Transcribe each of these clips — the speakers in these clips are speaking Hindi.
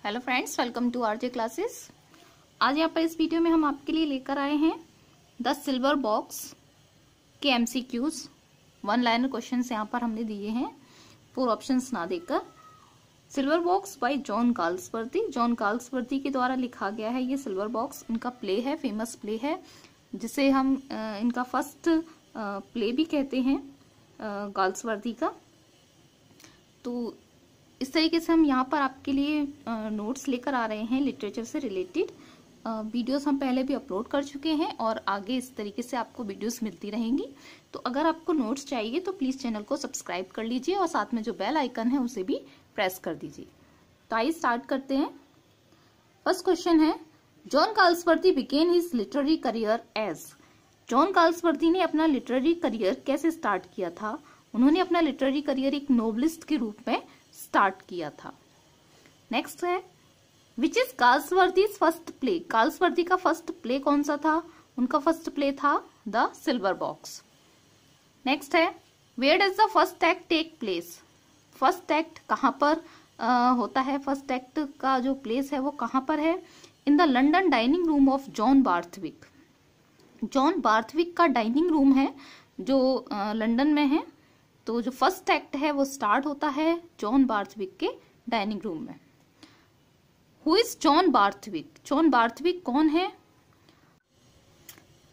Hello friends, welcome to RJ classes. आज यहाँ पर इस वीडियो में हम आपके लिए लेकर आए हैं 10 सिल्वर बॉक्स के एमसीक्यूज 1 लाइनर क्वेश्चंस यहाँ पर हमने दिए हैं 4 ऑप्शंस ना देकर। Silver box bye John Galsworthy. John Galsworthy के द्वारा लिखा गया है ये सिल्वर बॉक्स। इनका प्ले है, फेमस प्ले है, जिसे हम इनका फर्स्ट प्ले भी कहते हैं गाल्सवर्दी का। तो इस तरीके से हम यहाँ पर आपके लिए नोट्स लेकर आ रहे हैं लिटरेचर से रिलेटेड। वीडियोस हम पहले भी अपलोड कर चुके हैं और आगे इस तरीके से आपको वीडियोस मिलती रहेंगी। तो अगर आपको नोट्स चाहिए तो प्लीज चैनल को सब्सक्राइब कर लीजिए और साथ में जो बेल आइकन है उसे भी प्रेस कर दीजिए। तो आइए स्टार्ट करते हैं। फर्स्ट क्वेश्चन है, John Galsworthy began his literary career age. John Galsworthy ने अपना लिटरेरी करियर कैसे स्टार्ट किया था? उन्होंने अपना लिटरेरी करियर एक नोवेलिस्ट के रूप में स्टार्ट किया था। नेक्स्ट है, which is Galsworthy's first play. Galsworthy का फर्स्ट प्ले कौन सा था? उनका फर्स्ट प्ले था द सिल्वर बॉक्स। नेक्स्ट है, where does the first act take place. First act कहां पर होता है? फर्स्ट एक्ट का जो प्लेस है वो कहां पर है? In the London dining room of John Barthwick. John Barthwick का डाइनिंग रूम है जो लंदन में है। तो जो फर्स्ट एक्ट है वो स्टार्ट होता है जॉन बार्थविक के डाइनिंग रूम में। Who is John Barthwick? John Barthwick कौन है?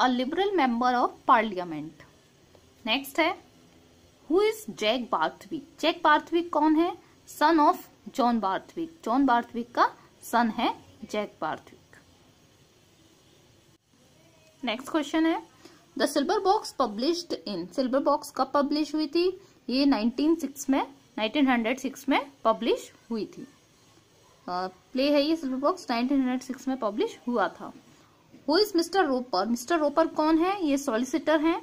A liberal member of parliament. Next है, who is Jack Barthwick. Jack Barthwick कौन है? Son of John Barthwick. John Barthwick का सन है जैक बार्थविक। नेक्स्ट क्वेश्चन है, the silver box published in. Silver box कब पब्लिश हुई थी? ये 1906 में पब्लिश हुई थी। प्ले है ये सिल्वर बॉक्स, 1906 में पब्लिश हुआ था। Who is Mr Roper. Mr Roper कौन है? ये सॉलिसिटर हैं।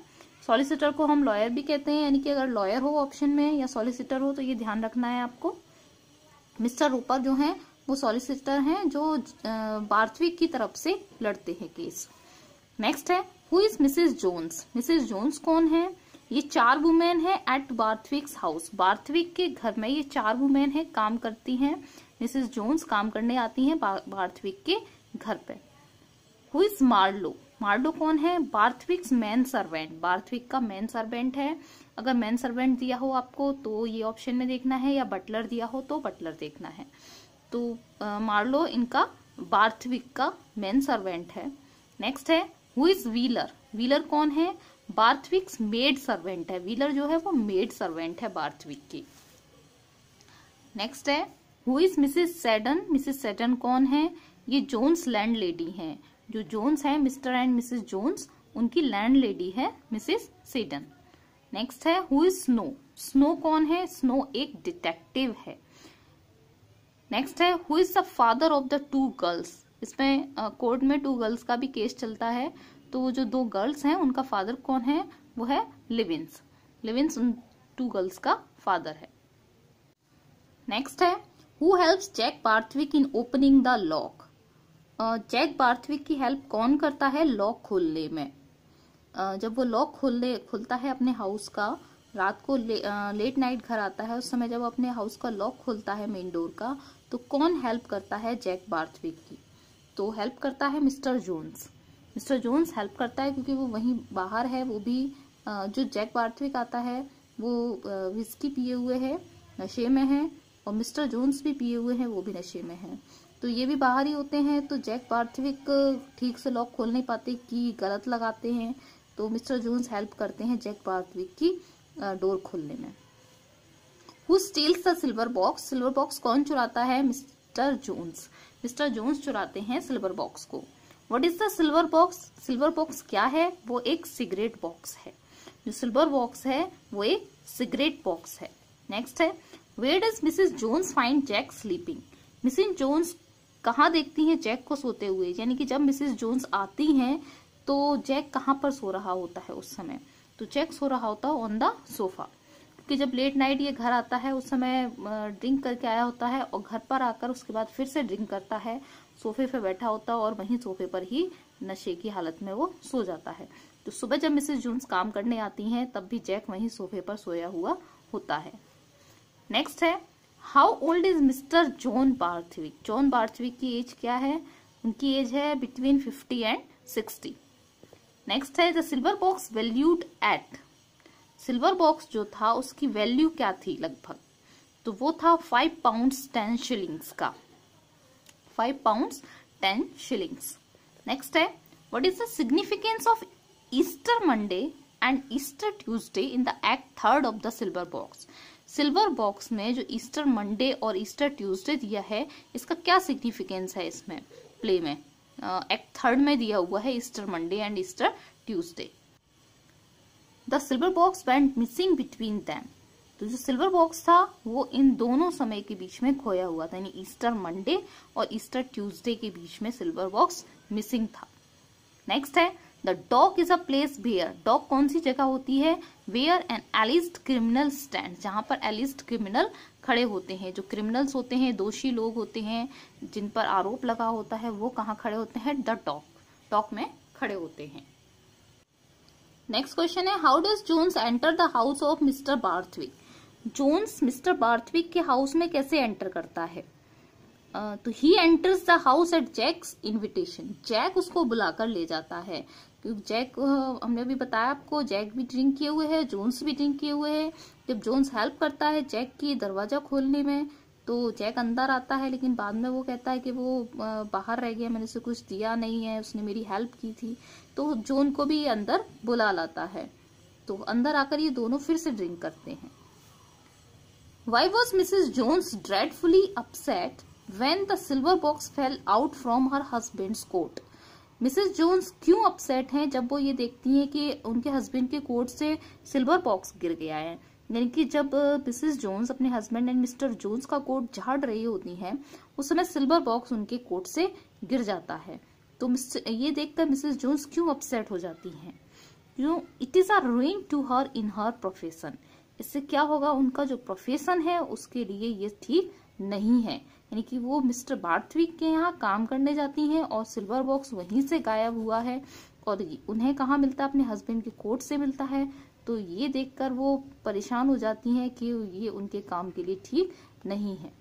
सॉलिसिटर को हम लॉयर भी कहते हैं, यानी कि अगर लॉयर हो ऑप्शन में या सॉलिसिटर हो तो ये ध्यान रखना है आपको। मिस्टर रोपर जो है वो सॉलिसिटर हैं जो बार्थविक की तरफ से लड़ते हैं केस। नेक्स्ट है, who is Mrs Jones. Mrs Jones कौन है? ये 4 वुमेन है एट बार्थविक्स हाउस। बार्थविक के घर में ये 4 वुमेन है, काम करती हैं। मिसेस जोन्स काम करने आती हैं बार्थविक के घर पे। Who is Marlowe. मार्लो कौन है? बार्थविक्स मैन सर्वेंट। बार्थविक का मैन सर्वेंट है। अगर मैन सर्वेंट दिया हो आपको तो ये ऑप्शन में देखना है, या बटलर दिया हो तो बटलर देखना है। तो मार्लो इनका बार्थविक का मैन सर्वेंट है। नेक्स्ट है, हु इज व्हीलर। व्हीलर कौन है? बार्थविक्स मेड सर्वेंट है। व्हीलर जो है वो मेड सर्वेंट है बार्थविक की। नेक्स्ट है, who is Mrs sedan. Mrs sedan कौन है? ये जोन्स लैंड लेडी है। जो जोन्स है मिस्टर एंड मिसेस जोन्स, उनकी लैंड लेडी है मिसेस सेडन। नेक्स्ट है, हु इज स्नो। स्नो कौन है? स्नो एक डिटेक्टिव है। नेक्स्ट है, who is the father of the 2 girls. इसमें कोर्ट में 2 गर्ल्स का भी केस चलता है। तो वो जो 2 गर्ल्स हैं उनका फादर कौन है? वो है लिविंस। लिविंस उन 2 गर्ल्स का फादर है। नेक्स्ट है, who helps Jack Barthwick in opening the lock. Jack Barthwick की हेल्प कौन करता है लॉक खोलने में? जब वो लॉक खुलता है अपने हाउस का, रात को लेट नाइट घर आता है, उस समय जब अपने हाउस का लॉक खुलता है मेन डोर का, तो कौन हेल्प करता है जैक बार्थविक की? तो हेल्प करता है Mr Jones. Mr Jones help करता है क्योंकि वो वहीं बाहर है। वो भी जो जैक बार्थविक आता है वो विस्की पिए हुए है, नशे में है, और मिस्टर जोन्स भी पिए हुए हैं, वो भी नशे में है। तो ये भी बाहर ही होते हैं। तो जैक बार्थविक ठीक से लॉक खोल नहीं पाते, की गलत लगाते हैं, तो मिस्टर जोन्स हेल्प करते हैं जैक बार्थविक की डोर खोलने में। Who steals the silver box. Silver box कौन चुराता है? Mr Jones. मिस्टर जोन्स चुराते हैं सिल्वर बॉक्स को। What is the silver box. Silver box क्या है? वो एक सिगरेट बॉक्स है। जो सिल्वर बॉक्स है वो एक सिगरेट बॉक्स है। नेक्स्ट है, where does Mrs Jones find Jack sleeping. Mrs Jones कहाँ देखती हैं जैक को सोते हुए? यानी कि जब मिसेस जोन्स आती हैं तो जैक कहाँ पर सो रहा होता है उस समय? तो जैक सो रहा होता है ऑन द सोफा, कि जब लेट नाइट ये घर आता है उस समय ड्रिंक करके आया होता है और घर पर आकर उसके बाद फिर से ड्रिंक करता है, सोफे पे बैठा होता है और वहीं सोफे पर ही नशे की हालत में वो सो जाता है। तो सुबह जब मिसेस जोन्स काम करने आती हैं तब भी जैक वहीं सोफे पर सोया हुआ होता है। नेक्स्ट है, how old is mister John Barthwick? John Barthwick की एज क्या है? उनकी एज है बिटवीन 50 एंड 60। नेक्स्ट है the silver box valued at. Silver box जो था उसकी वैल्यू क्या थी लगभग? तो वो था 5 पाउंड्स 10 शिलिंग्स का। 5 पाउंड्स 10 शिलिंग्स। नेक्स्ट है what is the significance of Easter Monday and Easter Tuesday in the act third of the silver box? Silver box में जो ईस्टर मंडे और ईस्टर ट्यूसडे दिया है, इसका क्या सिग्निफिकेंस है इसमें प्ले में? एक्ट थर्ड में दिया हुआ है Easter Monday and Easter Tuesday. The silver box went missing between them. तो जो सिल्वर बॉक्स था वो इन दोनों समय के बीच में खोया हुआ था, यानी ईस्टर मंडे और ईस्टर ट्यूसडे के बीच में सिल्वर बॉक्स मिसिंग था। नेक्स्ट है the dock is a place where. Dock कौन सी जगह होती है? Where an alleged criminal stand, जहां पर एलिस्ड क्रिमिनल खड़े होते हैं। जो क्रिमिनल्स होते हैं, दोषी लोग होते हैं जिन पर आरोप लगा होता है, वो कहाँ खड़े होते हैं? द डॉक, डॉक में खड़े होते हैं। नेक्स्ट क्वेश्चन है how does Jones enter the house of Mr Barthwick? Jones Mr Barthwick के हाउस में कैसे एंटर करता है? तो he enters the house at Jack's invitation. Jack उसको बुलाकर ले जाता है, क्योंकि जैक हमने भी बताया आपको, जैक भी ड्रिंक किए हुए है, जोन्स भी ड्रिंक किए हुए है। जब जोन्स हेल्प करता है जैक की दरवाजा खोलने में, तो जैक अंदर आता है, लेकिन बाद में वो कहता है कि वो बाहर रह गया, मैंने उसे कुछ दिया नहीं है, उसने मेरी हेल्प की थी। तो जोन को भी अंदर बुला लाता है, तो अंदर आकर ये दोनों फिर से ड्रिंक करते हैं। Why was Mrs. Jones dreadfully upset when the silver box fell out from her husband's coat? Mrs Jones क्यों अपसेट हैं जब वो ये देखती हैं कि उनके हस्बैंड के कोट से सिल्वर बॉक्स गिर गया है? यानी कि जब मिसेस जोन्स अपने हस्बैंड एंड मिस्टर जोन्स का कोट झाड़ रही होती हैं, उस समय सिल्वर बॉक्स उनके कोट से गिर जाता है। तो ये देखकर मिसेस जोन्स क्यों अपसेट हो जाती हैं? क्यों? It is a ruin to her in her profession. इससे क्या होगा? उनका जो प्रोफेशन है उसके लिए ये ठीक नहीं है। यानी कि वो मिस्टर बार्थविक के यहाँ काम करने जाती हैं और सिल्वर बॉक्स वहीं से गायब हुआ है, और उन्हें कहाँ मिलता है? अपने हस्बैंड के कोट से मिलता है। तो ये देखकर वो परेशान हो जाती हैं कि ये उनके काम के लिए ठीक नहीं है।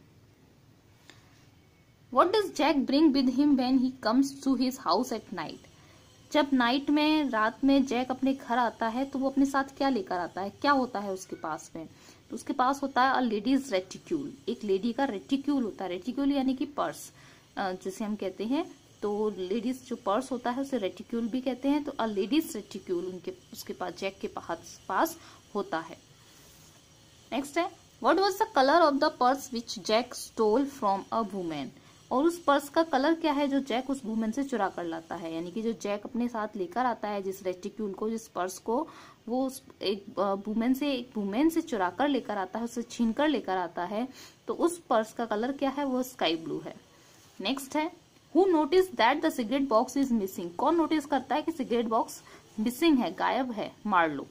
What does Jack bring with him when he comes to his house at night? जब नाइट में, रात में जैक अपने घर आता है तो वो अपने साथ क्या लेकर आता है? क्या होता है उसके पास में? तो उसके पास होता है अ लेडीज रेटिक्यूल। एक लेडी का रेटिक्यूल होता है। रेटिक्यूल यानी कि पर्स जिसे हम कहते हैं। तो लेडीज जो पर्स होता है उसे रेटिक्यूल भी कहते हैं। तो अ लेडीज रेटिक्यूल उसके पास, जैक के पास होता है। नेक्स्ट है what was the colour of the purse which Jack stole from a women? और उस पर्स का कलर क्या है जो जैक उस वुमेन से चुरा कर लाता है? यानी कि जो जैक अपने साथ लेकर आता है, जिस रेटिक्यूल को, जिस पर्स को, वो एक वुमेन से चुरा कर लेकर आता है, उसे छीन कर लेकर आता है। तो उस पर्स का कलर क्या है? वो स्काई ब्लू है। नेक्स्ट है who notice that the cigarette box is missing? कौन नोटिस करता है कि सिगरेट बॉक्स मिसिंग है, गायब है? मार्लो।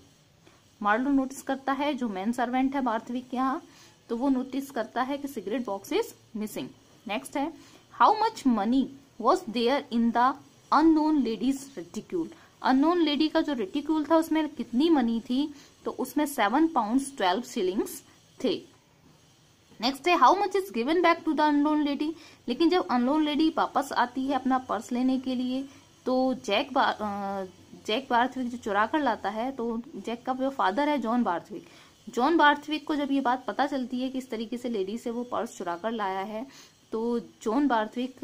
मार्लो नोटिस करता है, जो मैन सर्वेंट है बार्थविक के यहाँ, तो वो नोटिस करता है कि cigarette box is missing. Next है how much money was there in the unknown lady's reticule? Unknown lady का जो रेटिक्यूल था उसमें कितनी मनी थी? तो उसमें 7 पाउंड्स 12 शिलिंग्स थे। नेक्स्ट है how much is given back to the unknown lady? लेकिन जब अननोन लेडी वापस आती है अपना पर्स लेने के लिए, तो जैक बार्थविक जो चुरा कर लाता है, तो जैक का जो फादर है जॉन बार्थविक को जब ये बात पता चलती है कि इस तरीके से लेडी से वो पर्स चुरा कर लाया है, तो जॉन बार्थविक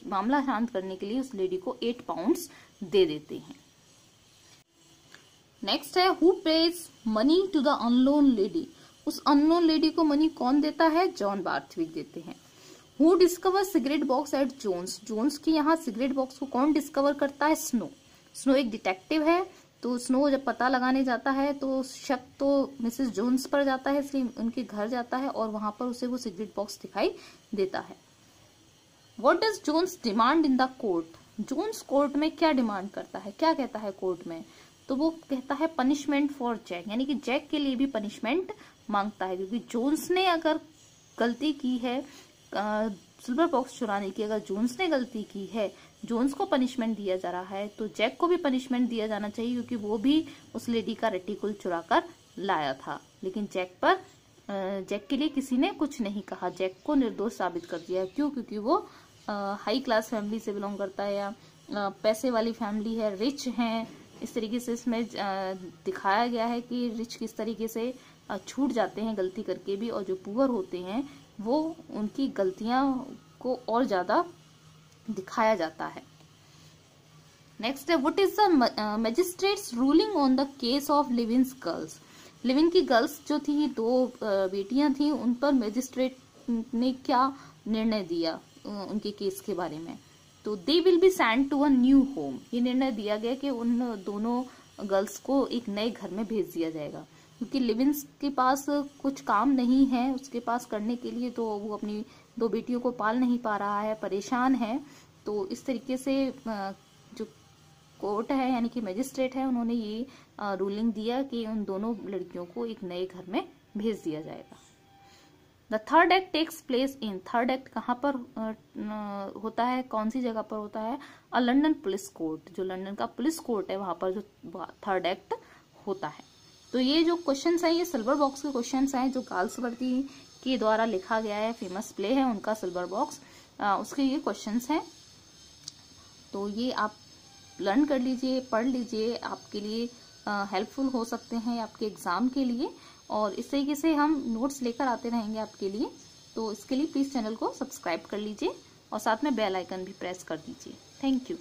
मामला शांत करने के लिए उस लेडी को 8 पाउंड्स दे देते हैं। नेक्स्ट है who pays money to the unknown lady? उस अननोन लेडी को मनी कौन देता है? जॉन बार्थविक देते हैं। Who discover cigarette box at Jones के यहाँ सिगरेट बॉक्स को कौन डिस्कवर करता है? स्नो एक डिटेक्टिव है। तो स्नो जब पता लगाने जाता है तो शक तो मिसेस जोन्स पर जाता है, इसलिए उनके घर जाता है और वहां पर उसे वो सिगरेट बॉक्स दिखाई देता है। What does Jones demand in the court? Jones court में क्या डिमांड करता है? क्या कहता है कोर्ट में? तो वो कहता है पनिशमेंट फॉर जैक, यानी कि जैक के लिए भी पनिशमेंट मांगता है, क्योंकि जोन्स ने अगर गलती की है सिल्वर बॉक्स चुराने की, अगर जोन्स ने गलती की है, जोन्स को पनिशमेंट दिया जा रहा है, तो जैक को भी पनिशमेंट दिया जाना चाहिए, क्योंकि वो भी उस लेडी का रेटिक्यूल चुरा कर लाया था। लेकिन जैक पर जैक के लिए किसी ने कुछ नहीं कहा, जैक को निर्दोष साबित कर दिया। क्यों? क्योंकि वो हाई क्लास फैमिली से बिलोंग करता है या पैसे वाली फैमिली है, रिच हैं। इस तरीके से इसमें दिखाया गया है कि रिच किस तरीके से छूट जाते हैं गलती करके भी, और जो पुअर होते हैं वो उनकी गलतियां को और ज्यादा दिखाया जाता है। नेक्स्ट है, what is the magistrate's ruling on the case of Livens girls. Livens की गर्ल्स जो थी, 2 बेटियां थी, उन पर मैजिस्ट्रेट ने क्या निर्णय दिया उनके केस के बारे में? तो they will be send to a new home. ये निर्णय दिया गया कि उन दोनों गर्ल्स को एक नए घर में भेज दिया जाएगा, क्योंकि लिविन्स के पास कुछ काम नहीं है उसके पास करने के लिए, तो वो अपनी 2 बेटियों को पाल नहीं पा रहा है, परेशान है। तो इस तरीके से जो कोर्ट है यानी कि मैजिस्ट्रेट है, उन्होंने ये रूलिंग दिया कि उन दोनों लड़कियों को एक नए घर में भेज दिया जाएगा। The third act takes place in, third act कहाँ पर होता है, कौन सी जगह पर होता है? अ लंदन पुलिस कोर्ट, जो लंदन का पुलिस कोर्ट है वहां पर जो थर्ड एक्ट होता है। तो ये जो क्वेश्चंस हैं, ये सिल्वर बॉक्स के क्वेश्चंस हैं जो गाल्सवर्दी के द्वारा लिखा गया है, फेमस प्ले है उनका सिल्वर बॉक्स, उसके ये क्वेश्चंस हैं। तो ये आप लर्न कर लीजिए, पढ़ लीजिए, आपके लिए हेल्पफुल हो सकते हैं आपके एग्जाम के लिए। और इस तरीके से हम नोट्स लेकर आते रहेंगे आपके लिए। तो इसके लिए प्लीज चैनल को सब्सक्राइब कर लीजिए और साथ में बेल आइकन भी प्रेस कर दीजिए। Thank you.